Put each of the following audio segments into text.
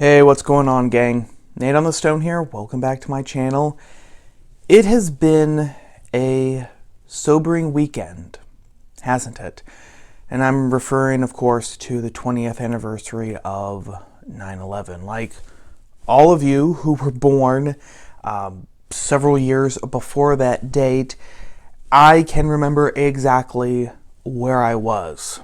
Hey, what's going on, gang? Nate on the Stone here. Welcome back to my channel. It has been a sobering weekend, hasn't it? And I'm referring, of course, to the 20th anniversary of 9/11. Like all of you who were born several years before that date, I can remember exactly where I was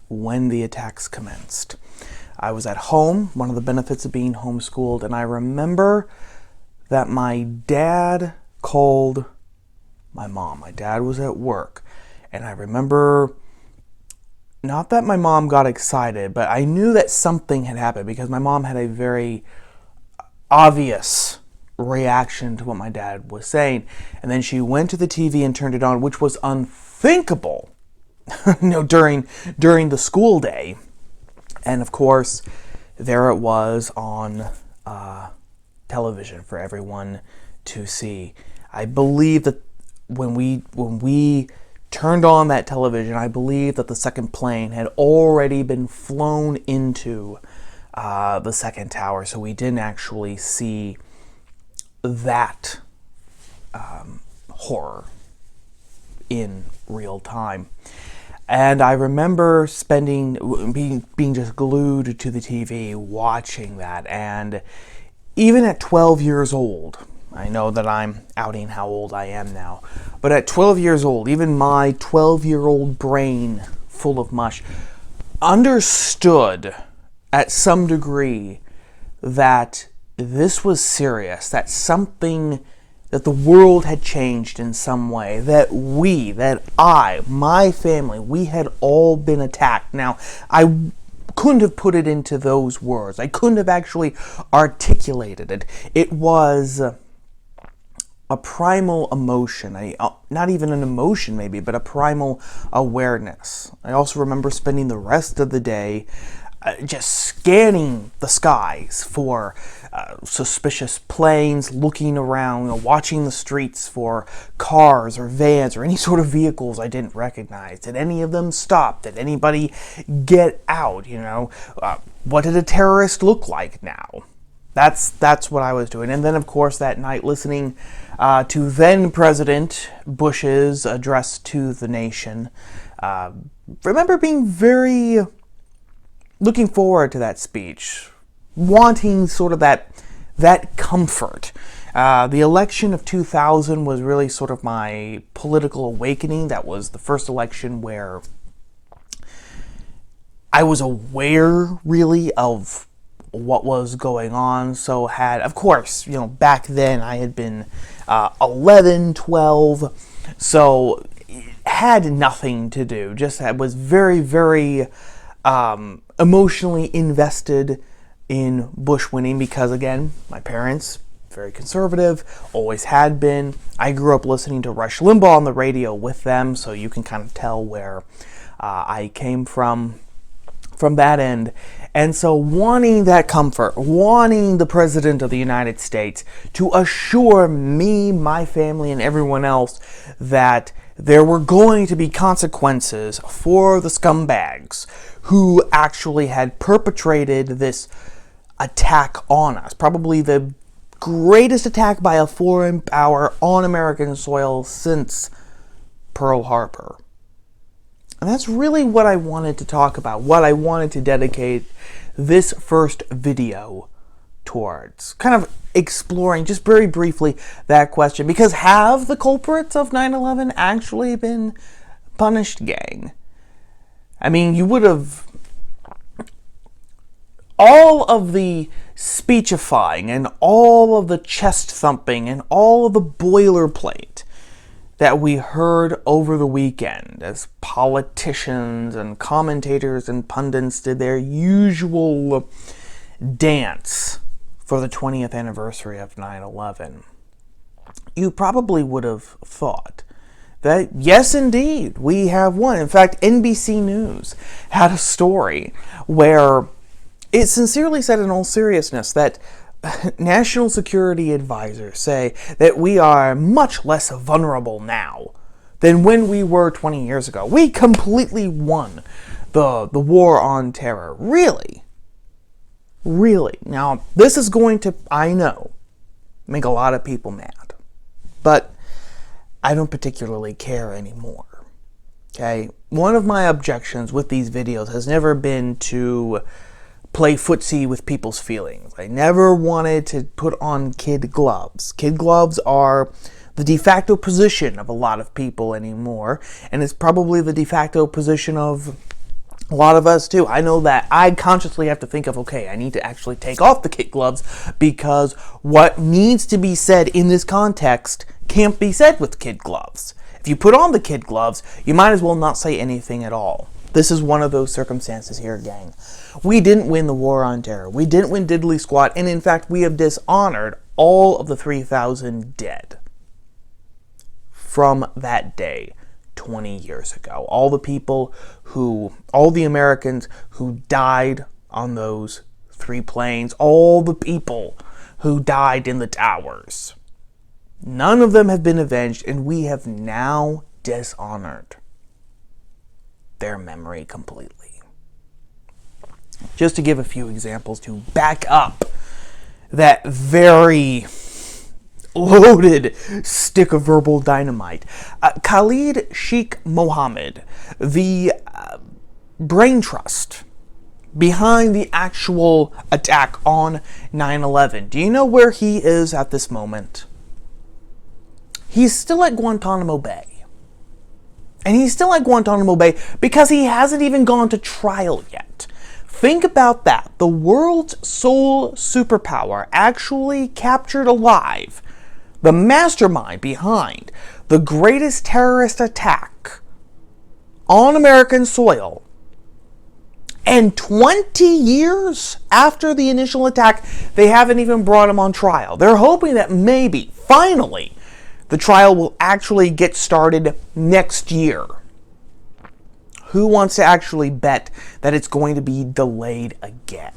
when the attacks commenced. I was at home, one of the benefits of being homeschooled, and I remember that my dad called my mom. My dad was at work, and I remember, not that my mom got excited, but I knew that something had happened because my mom had a very obvious reaction to what my dad was saying. And then she went to the TV and turned it on, which was unthinkable during the school day. And of course, there it was on television for everyone to see. I believe that when we turned on that television, I believe that the second plane had already been flown into the second tower, so we didn't actually see that horror in real time. And I remember being just glued to the TV, watching that. And even at 12 years old, I know that I'm outing how old I am now, but at 12 years old, even my 12-year-old brain, full of mush, understood at some degree that this was serious, that the world had changed in some way, that my family, we had all been attacked. Now, I couldn't have put it into those words. I couldn't have actually articulated it. It was a primal emotion, not even an emotion maybe, but a primal awareness. I also remember spending the rest of the day just scanning the skies for suspicious planes, looking around, watching the streets for cars or vans or any sort of vehicles I didn't recognize. Did any of them stop? Did anybody get out? What did a terrorist look like now? That's what I was doing. And then, of course, that night listening to then President Bush's address to the nation. Remember being very looking forward to that speech, wanting sort of that comfort. The election of 2000 was really sort of my political awakening. That was the first election where I was aware, really, of what was going on. So of course, back then I had been 11, 12, so had nothing to do. Just was very, very emotionally invested in Bush winning because, again, my parents, very conservative, always had been. I grew up listening to Rush Limbaugh on the radio with them, so you can kind of tell where I came from that end. And so wanting that comfort, wanting the President of the United States to assure me, my family, and everyone else that there were going to be consequences for the scumbags who actually had perpetrated this attack on us. Probably the greatest attack by a foreign power on American soil since Pearl Harbor. And that's really what I wanted to talk about, what I wanted to dedicate this first video towards. Kind of exploring, just very briefly, that question. Because have the culprits of 9/11 actually been punished, gang? I mean, you would have... all of the speechifying and all of the chest thumping and all of the boilerplate that we heard over the weekend as politicians and commentators and pundits did their usual dance for the 20th anniversary of 9/11, you probably would have thought that, yes, indeed, we have won. In fact, NBC News had a story where it sincerely said, in all seriousness, that national security advisors say that we are much less vulnerable now than when we were 20 years ago. We completely won the war on terror. Really? Really. Now, this is going to, I know, make a lot of people mad. But I don't particularly care anymore. Okay? One of my objections with these videos has never been to play footsie with people's feelings. I never wanted to put on kid gloves. Kid gloves are the de facto position of a lot of people anymore, and it's probably the de facto position of a lot of us too. I know that I consciously have to think of, okay, I need to actually take off the kid gloves because what needs to be said in this context can't be said with kid gloves. If you put on the kid gloves, you might as well not say anything at all. This is one of those circumstances here, gang. We didn't win the war on terror. We didn't win diddly squat, and in fact, we have dishonored all of the 3,000 dead from that day 20 years ago. All the Americans who died on those 3 planes, all the people who died in the towers. None of them have been avenged, and we have now dishonored their memory completely. Just to give a few examples to back up that very loaded stick of verbal dynamite. Khalid Sheikh Mohammed, the brain trust behind the actual attack on 9/11. Do you know where he is at this moment? He's still at Guantanamo Bay. And he's still at Guantanamo Bay because he hasn't even gone to trial yet. Think about that. The world's sole superpower actually captured alive the mastermind behind the greatest terrorist attack on American soil. And 20 years after the initial attack, they haven't even brought him on trial. They're hoping that maybe, finally, the trial will actually get started next year. Who wants to actually bet that it's going to be delayed again?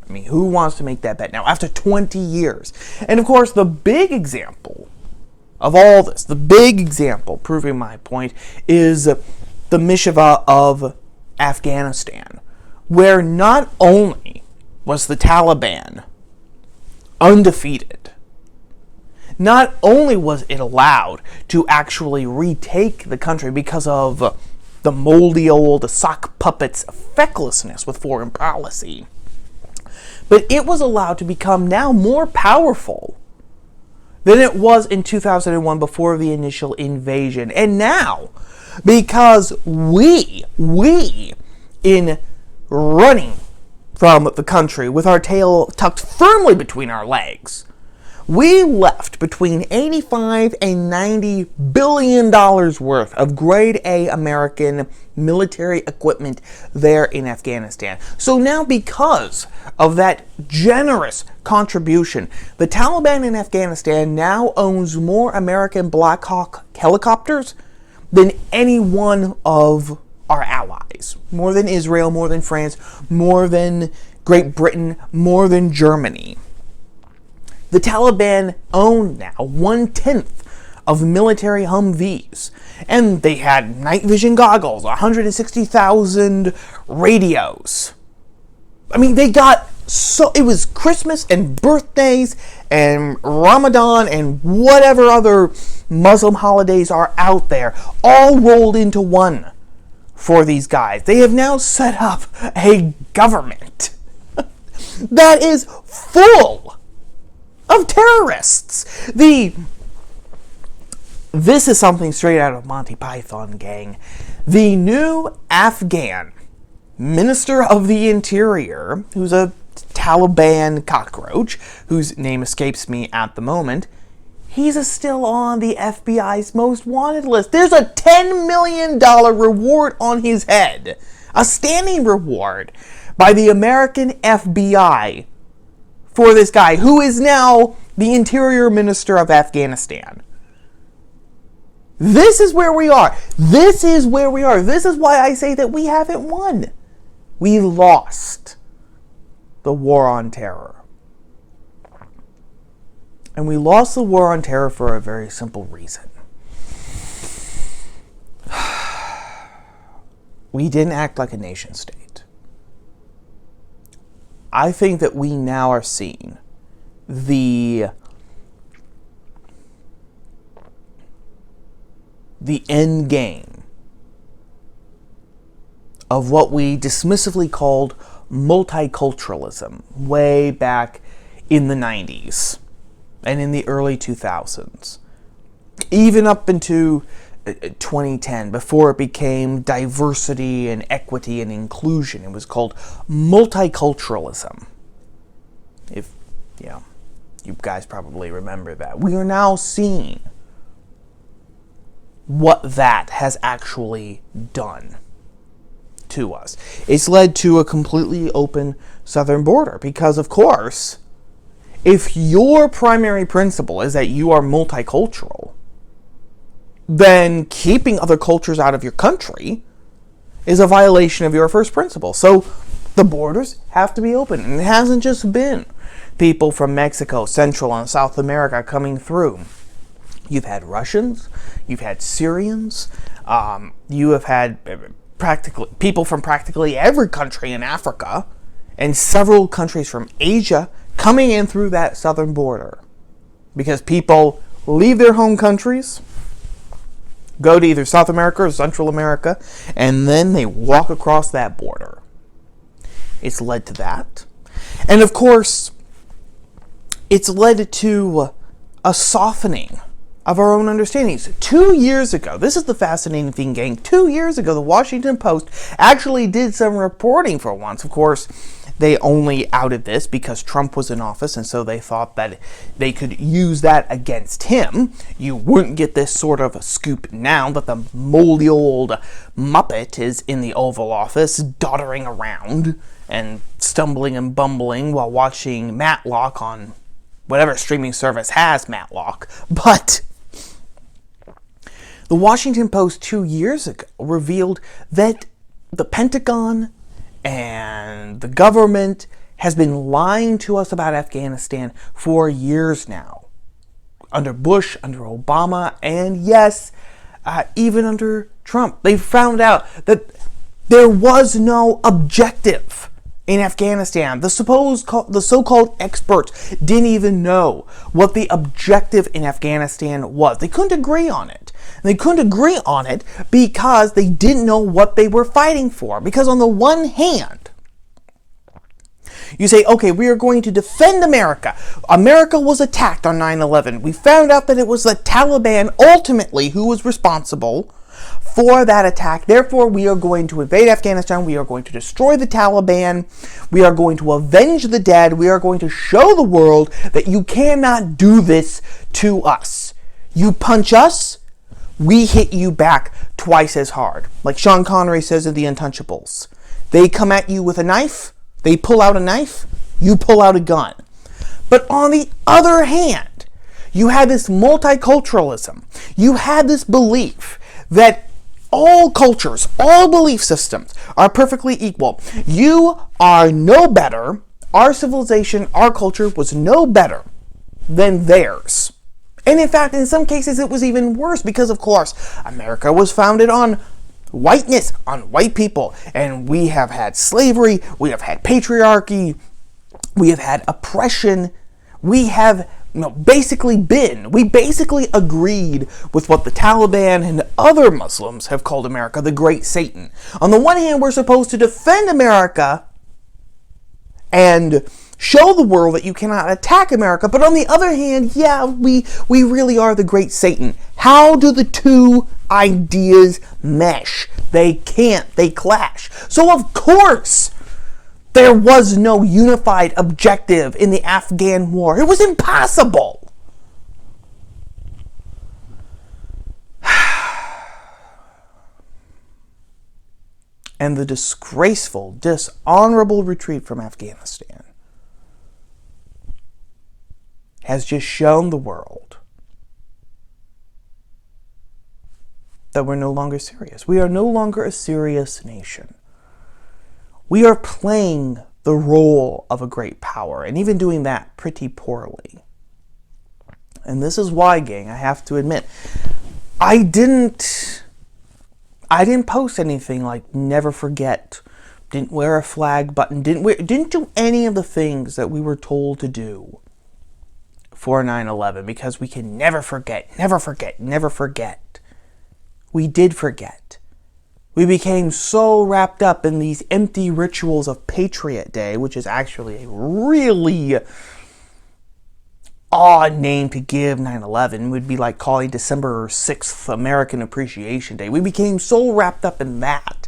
I mean, who wants to make that bet now after 20 years? And of course, the big example of all this, the big example proving my point, is the Mishava of Afghanistan, where not only was the Taliban undefeated, not only was it allowed to actually retake the country because of the moldy old sock puppet's fecklessness with foreign policy, but it was allowed to become now more powerful than it was in 2001 before the initial invasion. And now, because we in running from the country with our tail tucked firmly between our legs, we left between $85 and $90 billion worth of grade A American military equipment there in Afghanistan. So now, because of that generous contribution, the Taliban in Afghanistan now owns more American Black Hawk helicopters than any one of our allies. More than Israel, more than France, more than Great Britain, more than Germany. The Taliban own now 1/10 of military Humvees. And they had night vision goggles, 160,000 radios. I mean, they got so... It was Christmas and birthdays and Ramadan and whatever other Muslim holidays are out there, all rolled into one for these guys. They have now set up a government that is full of terrorists. This is something straight out of Monty Python, gang. The new Afghan Minister of the Interior, who's a Taliban cockroach, whose name escapes me at the moment, he's still on the FBI's most wanted list. There's a $10 million reward on his head. A standing reward by the American FBI for this guy, who is now the Interior Minister of Afghanistan. This is where we are. This is where we are. This is why I say that we haven't won. We lost the war on terror. And we lost the war on terror for a very simple reason. We didn't act like a nation state. I think that we now are seeing the end game of what we dismissively called multiculturalism way back in the 90s and in the early 2000s. Even up into 2010, before it became diversity and equity and inclusion. It was called multiculturalism. If, you guys probably remember that. We are now seeing what that has actually done to us. It's led to a completely open southern border because, of course, if your primary principle is that you are multicultural, then keeping other cultures out of your country is a violation of your first principle. So the borders have to be open. And it hasn't just been people from Mexico, Central and South America coming through. You've had Russians, you've had Syrians, you have had people from practically every country in Africa, and several countries from Asia coming in through that southern border. Because people leave their home countries, go to either South America or Central America, and then they walk across that border. It's led to that. And of course, it's led to a softening of our own understandings. 2 years ago, this is the fascinating thing, gang, 2 years ago, the Washington Post actually did some reporting for once. Of course, they only outed this because Trump was in office, and so they thought that they could use that against him. You wouldn't get this sort of a scoop now that the moldy old Muppet is in the Oval Office, doddering around and stumbling and bumbling while watching Matlock on whatever streaming service has Matlock. But the Washington Post 2 years ago revealed that the Pentagon and the government has been lying to us about Afghanistan for years now. Under Bush, under Obama, and yes, even under Trump. They found out that there was no objective in Afghanistan. The so-called experts didn't even know what the objective in Afghanistan was. They couldn't agree on it. They couldn't agree on it because they didn't know what they were fighting for. Because on the one hand, you say, okay, we are going to defend America. America was attacked on 9/11. We found out that it was the Taliban ultimately who was responsible for that attack. Therefore, we are going to invade Afghanistan. We are going to destroy the Taliban. We are going to avenge the dead. We are going to show the world that you cannot do this to us. You punch us, we hit you back twice as hard. Like Sean Connery says in The Untouchables. They come at you with a knife, they pull out a knife, you pull out a gun. But on the other hand, you had this multiculturalism. You had this belief that all cultures, all belief systems are perfectly equal. You are no better. Our civilization, our culture was no better than theirs. And in fact, in some cases, it was even worse because, of course, America was founded on whiteness, on white people. And we have had slavery, we have had patriarchy, we have had oppression. We have basically agreed with what the Taliban and other Muslims have called America the Great Satan. On the one hand, we're supposed to defend America and show the world that you cannot attack America. But on the other hand, yeah, we really are the Great Satan. How do the two ideas mesh? They can't. They clash. So of course, there was no unified objective in the Afghan war. It was impossible. And the disgraceful, dishonorable retreat from Afghanistan has just shown the world that we're no longer serious. We are no longer a serious nation. We are playing the role of a great power, and even doing that pretty poorly. And this is why, gang, I have to admit, I didn't post anything like never forget didn't wear a flag button, didn't do any of the things that we were told to do for 9/11, because we can never forget, never forget, never forget. We did forget. We became so wrapped up in these empty rituals of Patriot Day, which is actually a really odd name to give 9/11. It would be like calling December 6th American Appreciation Day. We became so wrapped up in that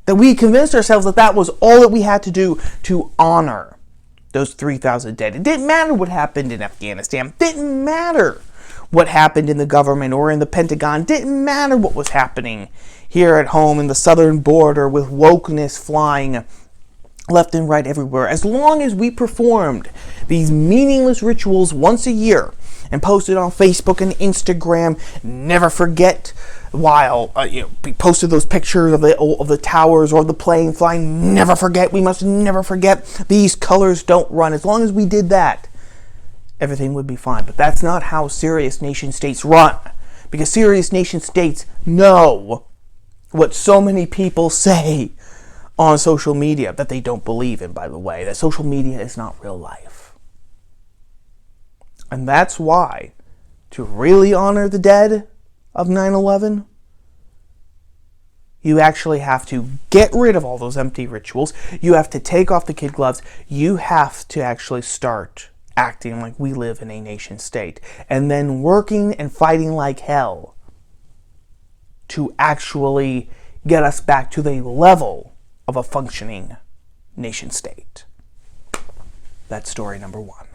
we convinced ourselves that that was all that we had to do to honor those 3,000 dead. It didn't matter what happened in Afghanistan. It didn't matter what happened in the government or in the Pentagon. It didn't matter what was happening here at home in the southern border with wokeness flying left and right everywhere. As long as we performed these meaningless rituals once a year and posted on Facebook and Instagram, never forget, while we posted those pictures of the towers or the plane flying, never forget, we must never forget, these colors don't run. As long as we did that, everything would be fine. But that's not how serious nation states run, because serious nation states know what so many people say on social media that they don't believe in, by the way, that social media is not real life. And that's why, to really honor the dead of 9/11, you actually have to get rid of all those empty rituals. You have to take off the kid gloves. You have to actually start acting like we live in a nation state, and then working and fighting like hell to actually get us back to the level of a functioning nation state. That's story number one.